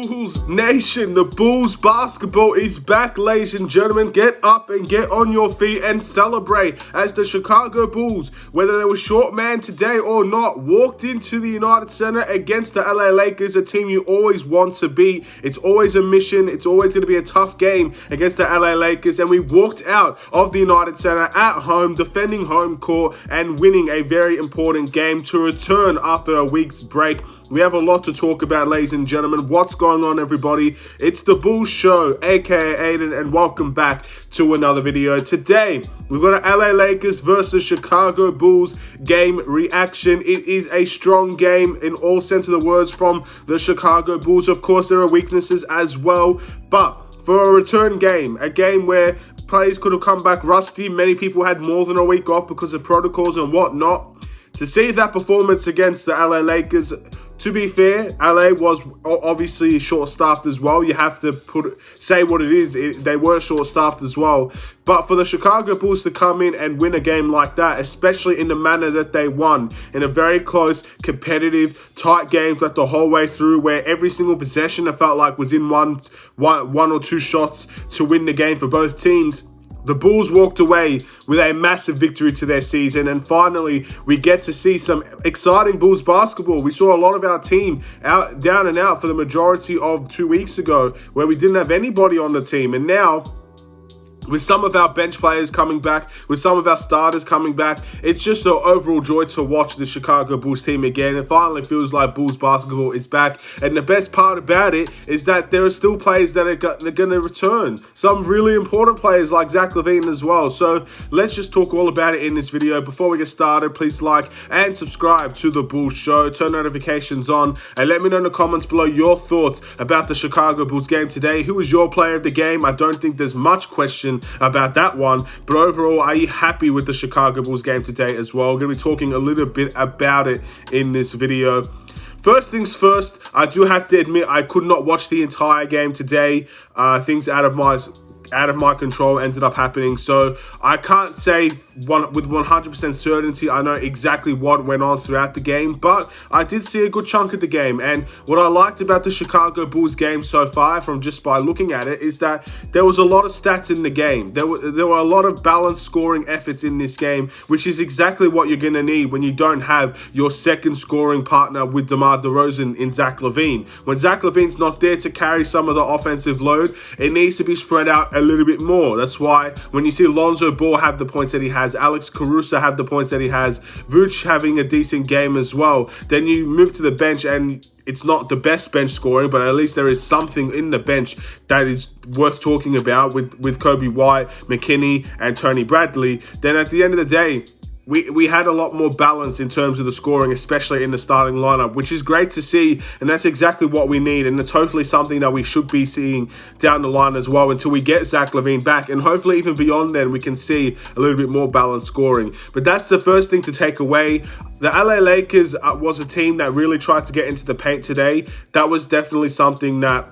Bulls Nation, the Bulls basketball is back, ladies and gentlemen. Get up and get on your feet and celebrate as the Chicago Bulls, whether they were short man today or not, walked into the United Center against the LA Lakers, a team you always want to beat. It's always a mission. It's always going to be a tough game against the LA Lakers, and we walked out of the United Center at home, defending home court and winning a very important game to return after a week's break. We have a lot to talk about, ladies and gentlemen. What's going on, everybody? It's the Bulls Show, aka Aiden, and welcome back to another video. Today, we've got an LA Lakers versus Chicago Bulls game reaction. It is a strong game in all sense of the words from the Chicago Bulls. Of course, there are weaknesses as well, but for a return game, a game where players could have come back rusty, many people had more than a week off because of protocols and whatnot. To see that performance against the LA Lakers, to be fair, LA was obviously short-staffed as well. You have to say what it is. They were short-staffed as well. But for the Chicago Bulls to come in and win a game like that, especially in the manner that they won, in a very close, competitive, tight game that the whole way through, where every single possession it felt like was in one or two shots to win the game for both teams, the Bulls walked away with a massive victory to their season, and finally we get to see some exciting Bulls basketball. We saw a lot of our team down and out for the majority of 2 weeks ago, where we didn't have anybody on the team, and now with some of our bench players coming back, with some of our starters coming back, it's just an overall joy to watch the Chicago Bulls team again. It finally feels like Bulls basketball is back. And the best part about it is that there are still players that are going to return. Some really important players like Zach LaVine as well. So let's just talk all about it in this video. Before we get started, please like and subscribe to the Bulls Show. Turn notifications on and let me know in the comments below your thoughts about the Chicago Bulls game today. Who was your player of the game? I don't think there's much question about that one, but overall, are you happy with the Chicago Bulls game today as well? We're going to be talking a little bit about it in this video. First things first, I do have to admit I could not watch the entire game today. Things out of my control ended up happening, so I can't say with 100% certainty I know exactly what went on throughout the game, but I did see a good chunk of the game. And what I liked about the Chicago Bulls game so far, from just by looking at it, is that there was a lot of stats in the game. There were a lot of balanced scoring efforts in this game, which is exactly what you're going to need when you don't have your second scoring partner with DeMar DeRozan in Zach LaVine. When Zach LaVine's not there to carry some of the offensive load, it needs to be spread out a little bit more. That's why when you see Lonzo Ball have the points that he has, Alex Caruso have the points that he has, Vooch having a decent game as well, then you move to the bench and it's not the best bench scoring, but at least there is something in the bench that is worth talking about with Kobe White, McKinney, and Tony Bradley. Then at the end of the day, we had a lot more balance in terms of the scoring, especially in the starting lineup, which is great to see, and that's exactly what we need, and it's hopefully something that we should be seeing down the line as well until we get Zach LaVine back, and hopefully even beyond then we can see a little bit more balanced scoring. But that's the first thing to take away. The LA Lakers was a team that really tried to get into the paint today. That was definitely something that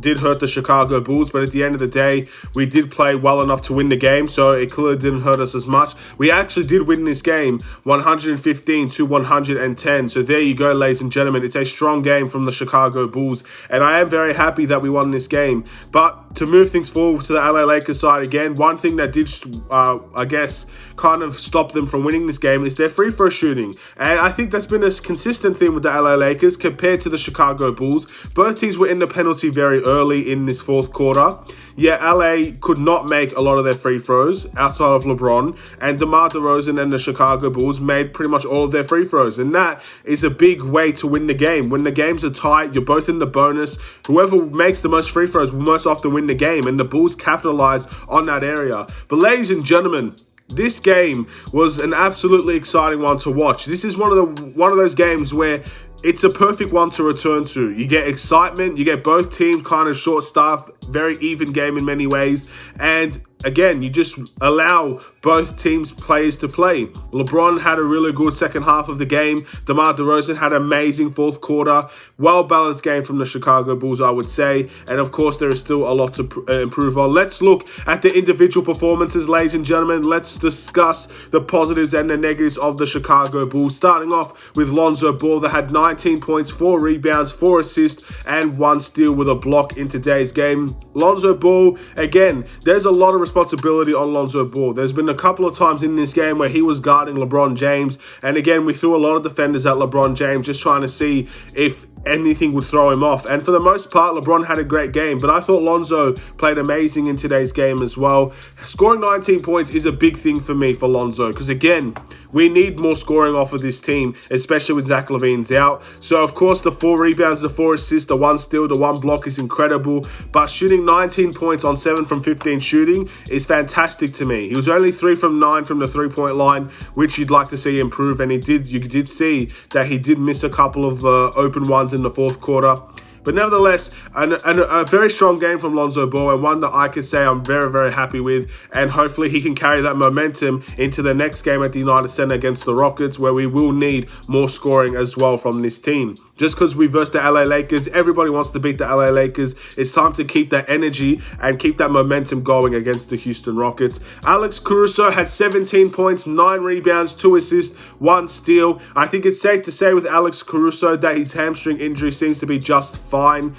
did hurt the Chicago Bulls, but at the end of the day, we did play well enough to win the game, so it clearly didn't hurt us as much. We actually did win this game 115 to 110, so there you go, ladies and gentlemen. It's a strong game from the Chicago Bulls, and I am very happy that we won this game. But to move things forward to the LA Lakers side again, one thing that did, I guess, kind of stop them from winning this game is their free throw shooting, and I think that's been a consistent thing with the LA Lakers compared to the Chicago Bulls. Both teams were in the penalty very early in this fourth quarter. Yeah, LA could not make a lot of their free throws outside of Lebron, and DeMar DeRozan and the Chicago Bulls made pretty much all of their free throws, and that is a big way to win the game. When the games are tight, you're both in the bonus. Whoever makes the most free throws will most often win the game, and the Bulls capitalize on that area. But ladies and gentlemen, this game was an absolutely exciting one to watch. This is one of those games where it's a perfect one to return to. You get excitement, you get both teams kind of short-staffed, very even game in many ways, and again, you just allow both teams' players to play. LeBron had a really good second half of the game. DeMar DeRozan had an amazing fourth quarter. Well-balanced game from the Chicago Bulls, I would say. And, of course, there is still a lot to improve on. Let's look at the individual performances, ladies and gentlemen. Let's discuss the positives and the negatives of the Chicago Bulls. Starting off with Lonzo Ball, that had 19 points, 4 rebounds, 4 assists, and 1 steal with a block in today's game. Lonzo Ball, again, there's a lot of responsibility on Lonzo Ball. There's been a couple of times in this game where he was guarding LeBron James, and again, we threw a lot of defenders at LeBron James just trying to see if anything would throw him off. And for the most part, LeBron had a great game, but I thought Lonzo played amazing in today's game as well. Scoring 19 points is a big thing for me for Lonzo, because again, we need more scoring off of this team, especially with Zach LaVine's out. So of course, the 4 rebounds, the 4 assists, the 1 steal, the 1 block is incredible, but shooting 19 points on 7 from 15 shooting is fantastic to me. He was only 3 from 9 from the 3-point line, which you'd like to see improve, and you did see that he did miss a couple of open ones in the fourth quarter. But nevertheless, a very strong game from Lonzo Ball, and one that I could say I'm very, very happy with. And hopefully he can carry that momentum into the next game at the United Center against the Rockets, where we will need more scoring as well from this team. Just because we versed the LA Lakers, everybody wants to beat the LA Lakers. It's time to keep that energy and keep that momentum going against the Houston Rockets. Alex Caruso had 17 points, 9 rebounds, 2 assists, 1 steal. I think it's safe to say with Alex Caruso that his hamstring injury seems to be just fine.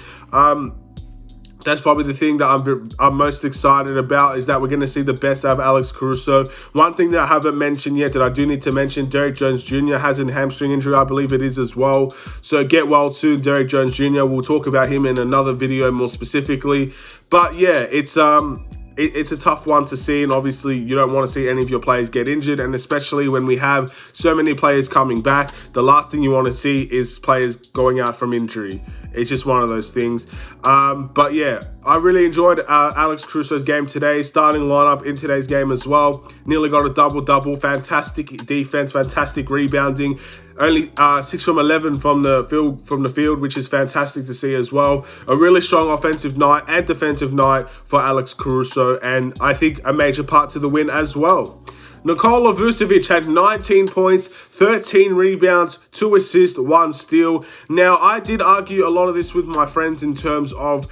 That's probably the thing that I'm most excited about, is that we're going to see the best out of Alex Caruso. One thing that I haven't mentioned yet that I do need to mention, Derrick Jones Jr. has a hamstring injury, I believe it is as well. So get well soon, Derrick Jones Jr. We'll talk about him in another video more specifically. But yeah, it's a tough one to see, and obviously you don't want to see any of your players get injured, and especially when we have so many players coming back, the last thing you want to see is players going out from injury. It's just one of those things. But yeah, I really enjoyed Alex Caruso's game today. Starting lineup in today's game as well. Nearly got a double-double. Fantastic defense, fantastic rebounding. Only 6 from 11 from the field, which is fantastic to see as well. A really strong offensive night and defensive night for Alex Caruso, and I think a major part to the win as well. Nikola Vucevic had 19 points, 13 rebounds, 2 assists, 1 steal. Now, I did argue a lot of this with my friends in terms of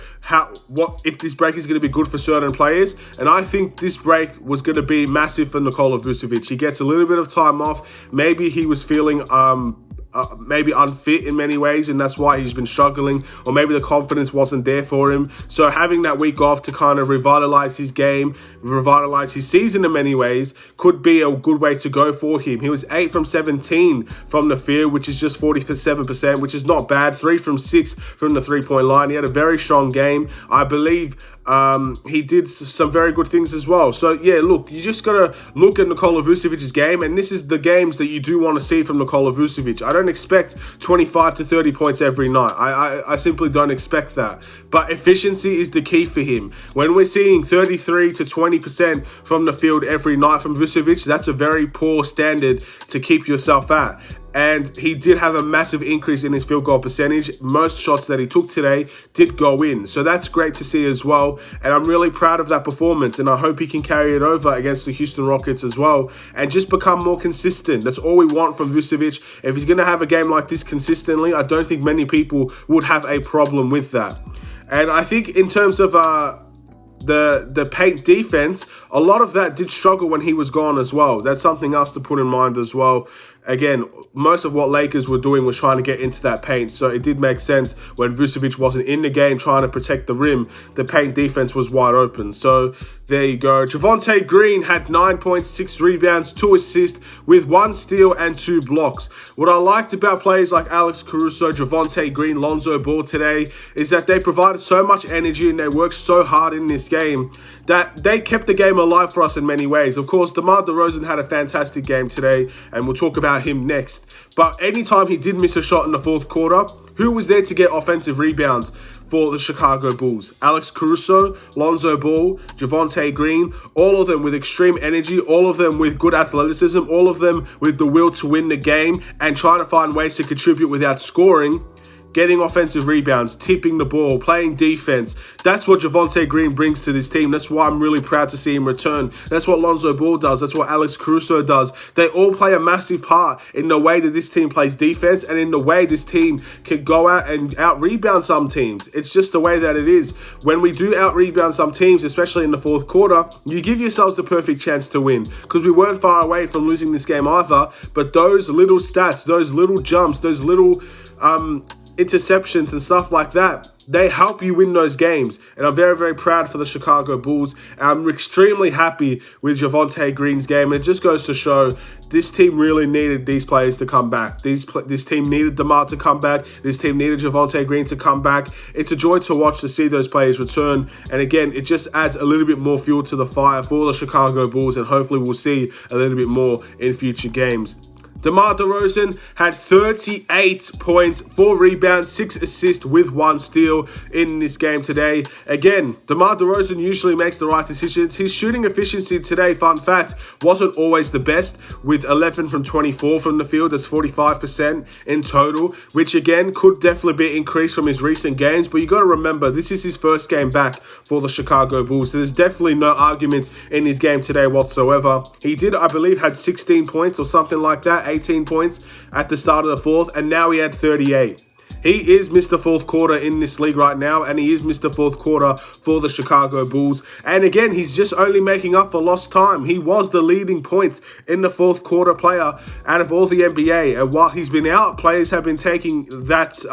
what if this break is going to be good for certain players, and I think this break was going to be massive for Nikola Vucevic. He gets a little bit of time off. Maybe he was feeling maybe unfit in many ways, and that's why he's been struggling, or maybe the confidence wasn't there for him. So having that week off to kind of revitalize his game, revitalize his season in many ways, could be a good way to go for him. He was 8 from 17 from the field, which is just 47%, which is not bad. 3 from 6 from the 3-point line. He had a very strong game. I believe he did some very good things as well. So yeah, look, you just gotta look at Nikola Vucevic's game, and this is the games that you do want to see from Nikola Vucevic. I don't expect 25 to 30 points every night. I simply don't expect that. But efficiency is the key for him. When we're seeing 33 to 20% from the field every night from Vucevic, that's a very poor standard to keep yourself at. And he did have a massive increase in his field goal percentage. Most shots that he took today did go in. So that's great to see as well. And I'm really proud of that performance. And I hope he can carry it over against the Houston Rockets as well. And just become more consistent. That's all we want from Vucevic. If he's going to have a game like this consistently, I don't think many people would have a problem with that. And I think in terms of the paint defense, a lot of that did struggle when he was gone as well. That's something else to put in mind as well. Again, most of what Lakers were doing was trying to get into that paint, so it did make sense when Vucevic wasn't in the game trying to protect the rim. The paint defense was wide open. So there you go. Javonte Green had 9 points, 6 rebounds, 2 assists with 1 steal and 2 blocks. What I liked about players like Alex Caruso, Javonte Green, Lonzo Ball today is that they provided so much energy and they worked so hard in this game that they kept the game alive for us in many ways. Of course, DeMar DeRozan had a fantastic game today, and we'll talk about him next. But anytime he did miss a shot in the fourth quarter, who was there to get offensive rebounds for the Chicago Bulls? Alex Caruso, Lonzo Ball, Javonte Green, all of them with extreme energy, all of them with good athleticism, all of them with the will to win the game and trying to find ways to contribute without scoring. getting offensive rebounds, tipping the ball, playing defense. That's what Javonte Green brings to this team. That's why I'm really proud to see him return. That's what Lonzo Ball does. That's what Alex Caruso does. They all play a massive part in the way that this team plays defense and in the way this team can go out and out-rebound some teams. It's just the way that it is. When we do out-rebound some teams, especially in the fourth quarter, you give yourselves the perfect chance to win, because we weren't far away from losing this game either. But those little stats, those little jumps, those little interceptions and stuff like that, they help you win those games. And I'm very, very proud for the Chicago Bulls. I'm extremely happy with Javonte Green's game. And it just goes to show this team really needed these players to come back. This team needed DeMar to come back. This team needed Javonte Green to come back. It's a joy to watch to see those players return. And again, it just adds a little bit more fuel to the fire for the Chicago Bulls. And hopefully we'll see a little bit more in future games. DeMar DeRozan had 38 points, 4 rebounds, 6 assists with 1 steal in this game today. Again, DeMar DeRozan usually makes the right decisions. His shooting efficiency today, fun fact, wasn't always the best, with 11 from 24 from the field. That's 45% in total, which again could definitely be increased from his recent games. But you got to remember, this is his first game back for the Chicago Bulls. So there's definitely no arguments in his game today whatsoever. He did, I believe, had 16 points or something like that. 18 points at the start of the fourth, and now he had 38. He is Mr. Fourth Quarter in this league right now, and he is Mr. Fourth Quarter for the Chicago Bulls. And again, he's just only making up for lost time. He was the leading points in the fourth quarter player out of all the NBA. And while he's been out, players have been taking that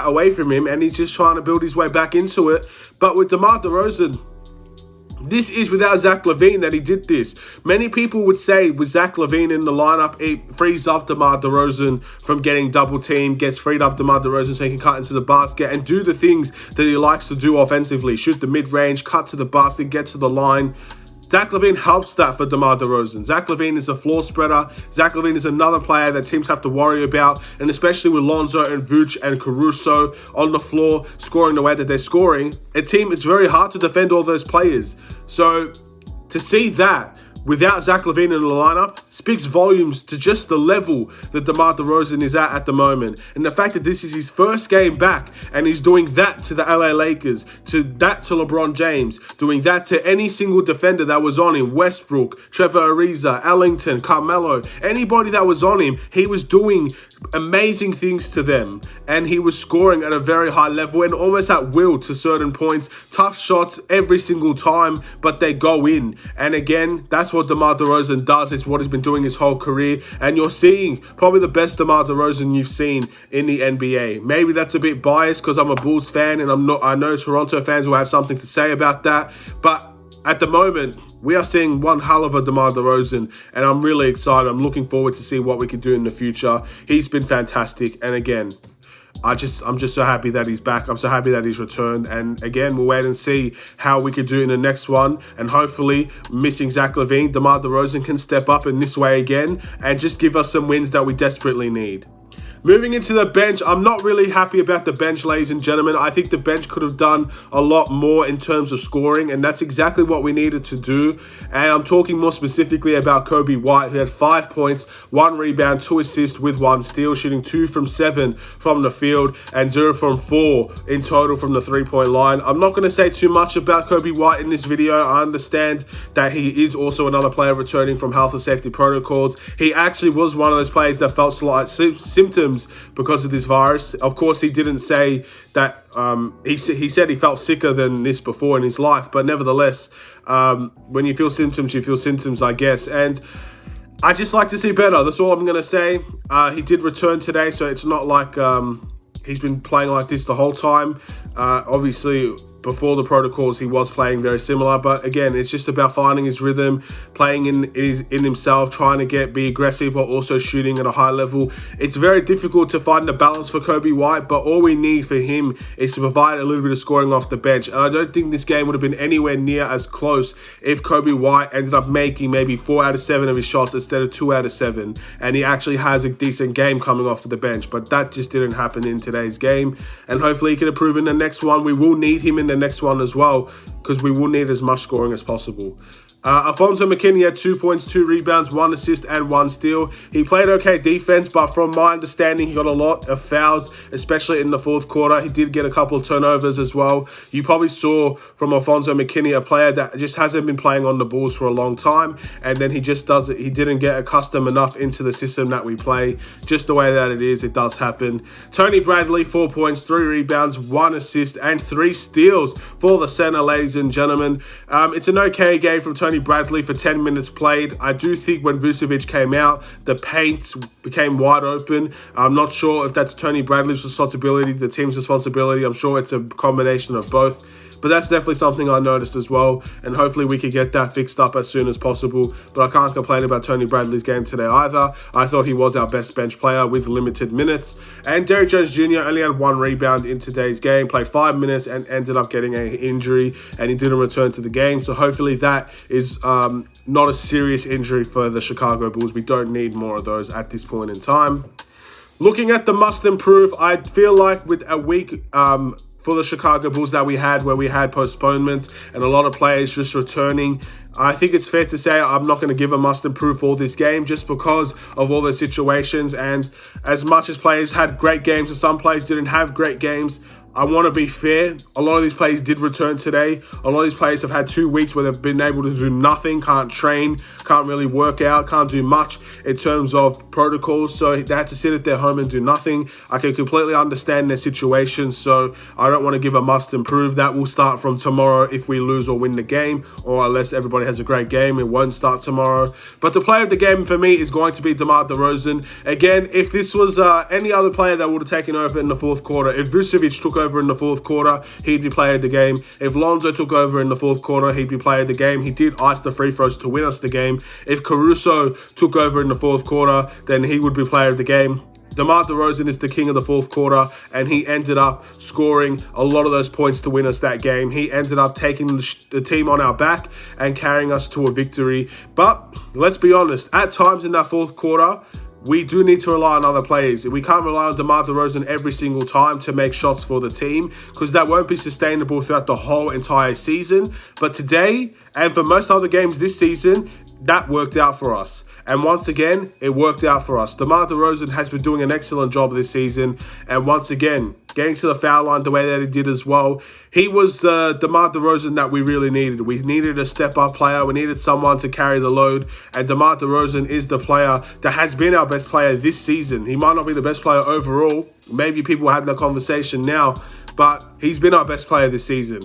away from him, and he's just trying to build his way back into it. But with DeMar DeRozan, this is without Zach LaVine that he did this. Many people would say with Zach LaVine in the lineup, it frees up DeMar DeRozan from getting double teamed, gets freed up DeMar DeRozan so he can cut into the basket and do the things that he likes to do offensively. Shoot the mid-range, cut to the basket, get to the line. Zach LaVine helps that for DeMar DeRozan. Zach LaVine is a floor spreader. Zach LaVine is another player that teams have to worry about, and especially with Lonzo and Vooch and Caruso on the floor scoring the way that they're scoring, it's very hard to defend all those players. So to see that without Zach LaVine in the lineup speaks volumes to just the level that DeMar DeRozan is at the moment. And the fact that this is his first game back and he's doing that to the LA Lakers, to LeBron James, doing that to any single defender that was on him, Westbrook, Trevor Ariza, Ellington, Carmelo, anybody that was on him, he was doing amazing things to them, and he was scoring at a very high level and almost at will to certain points. Tough shots every single time, but they go in. And again, that's what DeMar DeRozan does. It's what he's been doing his whole career, and you're seeing probably the best DeMar DeRozan you've seen in the NBA. Maybe that's a bit biased because I'm a Bulls fan, and I know Toronto fans will have something to say about that, but at the moment, we are seeing one hell of a DeMar DeRozan, and I'm really excited. I'm looking forward to see what we can do in the future. He's been fantastic, and again, I'm just so happy that he's back. I'm so happy that he's returned, and again, we'll wait and see how we can do in the next one, and hopefully, missing Zach LaVine, DeMar DeRozan can step up in this way again and just give us some wins that we desperately need. Moving into the bench, I'm not really happy about the bench, ladies and gentlemen. I think the bench could have done a lot more in terms of scoring, and that's exactly what we needed to do. And I'm talking more specifically about Coby White, who had 5 points, 1 rebound, 2 assists with 1 steal, shooting 2 from 7 from the field and 0 from 4 in total from the 3-point line. I'm not going to say too much about Coby White in this video. I understand that he is also another player returning from health and safety protocols. He actually was one of those players that felt slight symptoms because of this virus. Of course, he didn't say that. He said he felt sicker than this before in his life, but nevertheless, when you feel symptoms, I guess. And I just like to see better. That's all I'm going to say. He did return today, so it's not like he's been playing like this the whole time. Obviously, before the protocols, he was playing very similar, but again, it's just about finding his rhythm, playing in himself, trying to be aggressive while also shooting at a high level. It's very difficult to find the balance for Coby White, but all we need for him is to provide a little bit of scoring off the bench. And I don't think this game would have been anywhere near as close if Coby White ended up making maybe 4 out of 7 of his shots instead of 2 out of 7, and he actually has a decent game coming off of the bench. But that just didn't happen in today's game, and hopefully he can improve in the next one. We will need him in the next one as well. because we will need as much scoring as possible. Alfonso McKinney had 2 points, 2 rebounds, 1 assist, and 1 steal. He played okay defense, but from my understanding, he got a lot of fouls, especially in the fourth quarter. He did get a couple of turnovers as well. You probably saw from Alfonso McKinney, a player that just hasn't been playing on the Bulls for a long time, and then he just does it. He didn't get accustomed enough into the system that we play. Just the way that it is, it does happen. Tony Bradley, 4 points, 3 rebounds, 1 assist, and 3 steals for the center, ladies and gentlemen. It's an okay game from Tony Bradley for 10 minutes played. I do think when Vucevic came out, the paint became wide open. I'm not sure if that's Tony Bradley's responsibility, the team's responsibility. I'm sure it's a combination of both. But that's definitely something I noticed as well, and hopefully we could get that fixed up as soon as possible. But I can't complain about Tony Bradley's game today either. I thought he was our best bench player with limited minutes. And Derrick Jones Jr. only had 1 rebound in today's game, played 5 minutes and ended up getting an injury, and he didn't return to the game. So hopefully that is not a serious injury for the Chicago Bulls. We don't need more of those at this point in time. Looking at the must improve, I feel like with a week for the Chicago Bulls that we had, where we had postponements and a lot of players just returning, I think it's fair to say I'm not going to give a must improve for this game just because of all the situations. And as much as players had great games and some players didn't have great games, I want to be fair. A lot of these players did return today. A lot of these players have had 2 weeks where they've been able to do nothing, can't train, can't really work out, can't do much in terms of protocols. So they had to sit at their home and do nothing. I can completely understand their situation. So I don't want to give a must improve. That will start from tomorrow if we lose or win the game, or unless everybody has a great game, it won't start tomorrow. But the player of the game for me is going to be DeMar DeRozan. Again, if this was any other player that would have taken over in the fourth quarter, if Vucevic took over in the fourth quarter, he'd be player of the game. If Lonzo took over in the fourth quarter, he'd be player of the game. He did ice the free throws to win us the game. If Caruso took over in the fourth quarter, then he would be player of the game. DeMar DeRozan is the king of the fourth quarter, and he ended up scoring a lot of those points to win us that game. He ended up taking the team on our back and carrying us to a victory. But let's be honest, at times in that fourth quarter, we do need to rely on other players. We can't rely on DeMar DeRozan every single time to make shots for the team, because that won't be sustainable throughout the whole entire season. But today, and for most other games this season, that worked out for us. And once again, it worked out for us. DeMar DeRozan has been doing an excellent job this season. And once again, getting to the foul line the way that he did as well. He was the DeMar DeRozan that we really needed. We needed a step-up player. We needed someone to carry the load. And DeMar DeRozan is the player that has been our best player this season. He might not be the best player overall. Maybe people are having that conversation now. But he's been our best player this season.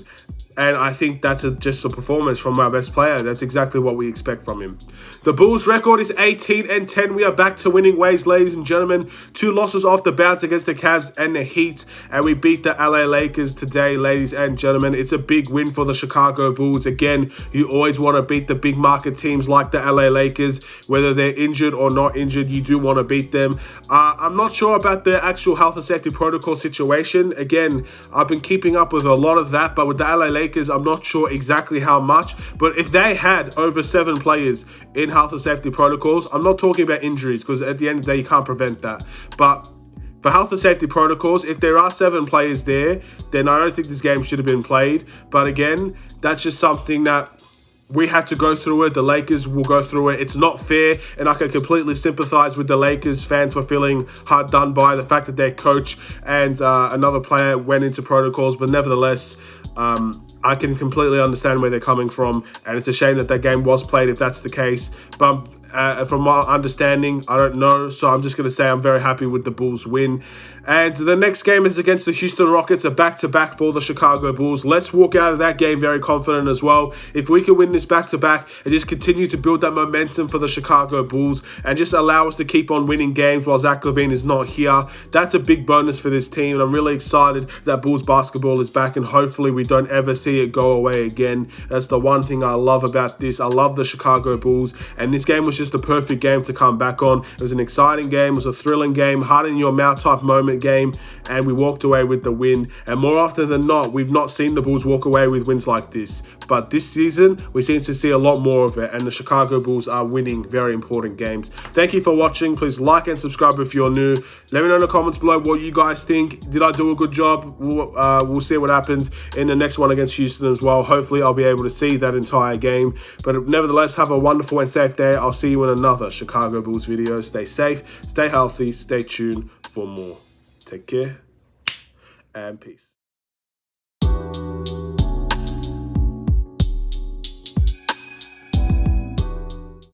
And I think that's just a performance from our best player. That's exactly what we expect from him. The Bulls' record is 18-10. We are back to winning ways, ladies and gentlemen. 2 losses off the bounce against the Cavs and the Heat. And we beat the LA Lakers today, ladies and gentlemen. It's a big win for the Chicago Bulls. Again, you always want to beat the big market teams like the LA Lakers. Whether they're injured or not injured, you do want to beat them. I'm not sure about the actual health and safety protocol situation. Again, I've been keeping up with a lot of that. But with the LA Lakers, I'm not sure exactly how much, but if they had over 7 players in health and safety protocols, I'm not talking about injuries, because at the end of the day, you can't prevent that. But for health and safety protocols, if there are 7 players there, then I don't think this game should have been played. But again, that's just something that we had to go through it. The Lakers will go through it. It's not fair, and I can completely sympathize with the Lakers fans for feeling hard done by the fact that their coach and another player went into protocols. But nevertheless, I can completely understand where they're coming from, and it's a shame that game was played if that's the case. But from my understanding, I don't know, so I'm just going to say I'm very happy with the Bulls win. And the next game is against the Houston Rockets, a back-to-back for the Chicago Bulls. Let's walk out of that game very confident as well. If we can win this back-to-back and just continue to build that momentum for the Chicago Bulls and just allow us to keep on winning games while Zach LaVine is not here, that's a big bonus for this team. And I'm really excited that Bulls basketball is back, and hopefully we don't ever see it go away again. That's the one thing I love about this. I love the Chicago Bulls, and this game was was just the perfect game to come back on. It was an exciting game. It was a thrilling game, heart in your mouth type moment game, and we walked away with the win. And more often than not, we've not seen the Bulls walk away with wins like this. But this season, we seem to see a lot more of it, and the Chicago Bulls are winning very important games. Thank you for watching. Please like and subscribe if you're new. Let me know in the comments below what you guys think. Did I do a good job? We'll see what happens in the next one against Houston as well. Hopefully, I'll be able to see that entire game. But nevertheless, have a wonderful and safe day. I'll see you in another Chicago Bulls video. Stay safe, stay healthy, stay tuned for more. Take care and peace.